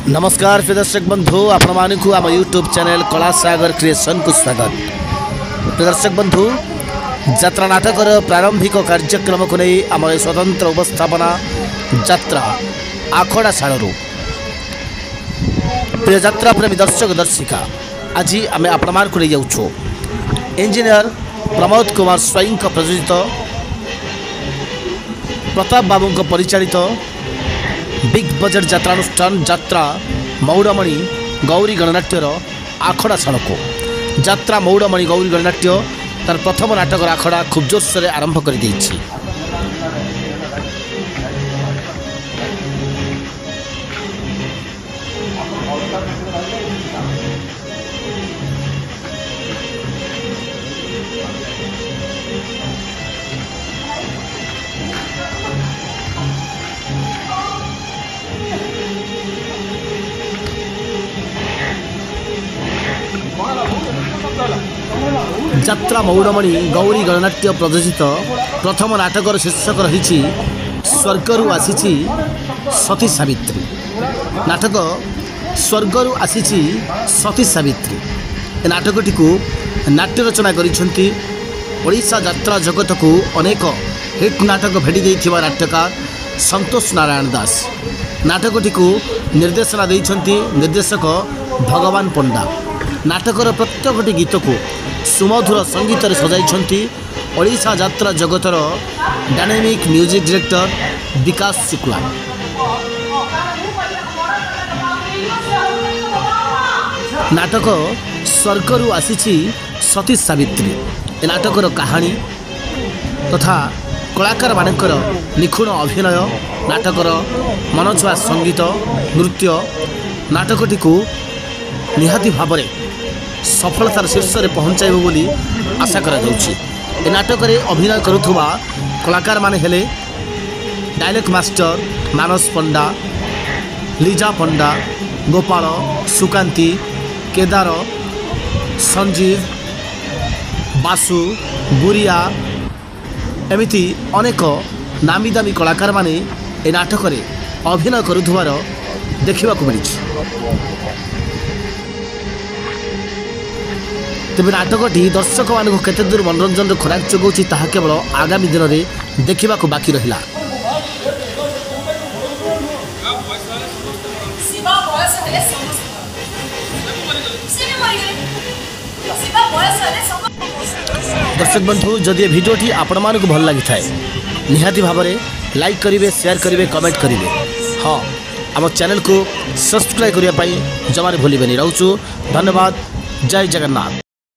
नमस्कार प्रिय दर्शक बंधु आपण मानकु आम यूट्यूब चैनल कला सागर क्रिएशन को स्वागत। प्रिय दर्शक बंधु यात्रा नाटकर प्रारंभिक कार्यक्रम को नहीं आम स्वतंत्र उपस्थापना यात्रा आखड़ा शाणु प्रिय यात्रा प्रेमी दर्शक दर्शिका आज आम आपण मानकु ले जाउछो इंजीनियर प्रमोद कुमार स्वयं प्रयोजित प्रताप बाबू परिचालित बिग बजेट यात्रानुष्ठान यात्रा मौड़मणि गौरी गणनाट्यर आखड़ा शाणको यात्रा मौड़मणि गौरी गणनाट्य तार प्रथम नाटक आखड़ा खूब जोरसोर आरंभ कर देछि। यात्रा मौड़मणि गौरी गणनाट्य प्रदर्शित प्रथम नाटकर शीर्षक रही स्वर्गरु आसी सती सावित्री। नाटक स्वर्गरु आसी सती सावित्री ए नाटकटी को नाट्य रचना करिसेंती ओडिशा यात्रा जगत को अनेक हिट नाटक भेटी देइथिबा नाट्यकार संतोष नारायण दास। नाटकटी को निर्देशना देइछंती निर्देशक भगवान पंडा। नाटकर प्रत्येकटी गीत को सुमधुर संगीत सजाई ओडिशा यात्रा जगतर डायनामिक म्यूजिक डायरेक्टर विकास शुक्ला। नाटक स्वर्गरु आसी सती सावित्री ए नाटकर कहानी तथा कलाकार मानकर निखुण अभिनय नाटकर मनछुआ संगीत नृत्य नाटकटी को निहाती भाव में सफलतार शीर्ष में पहुँचाइब बोली आशा करा जाउछि। ए नाटक रे अभिनय करुथुबा कलाकार माने हेले डायलॉग मास्टर मानस पंडा, लीजा पंडा, गोपाल, सुकांती, केदार, संजीव, बासु, बुरिया एमिति अनेक नामी दामी कलाकार माने ए नाटक रे अभिनय करुथुबार देखिबा को मिलिछि। तेज नाटकटी दर्शक मानक केते दूर मनोरंजन खोराक जोगाउछि ताहा केवल आगामी दिन में देखा बाकी रहिला। दर्शक बंधु जदि भिडियोटी आपण मानक भल लगी थाए निहाती भाव में लाइक करेंगे, शेयर करेंगे, कमेंट करेंगे। हाँ आम चैनल को सब्सक्राइब करने जमारे भूलें। रोचु धन्यवाद। जय जगन्नाथ।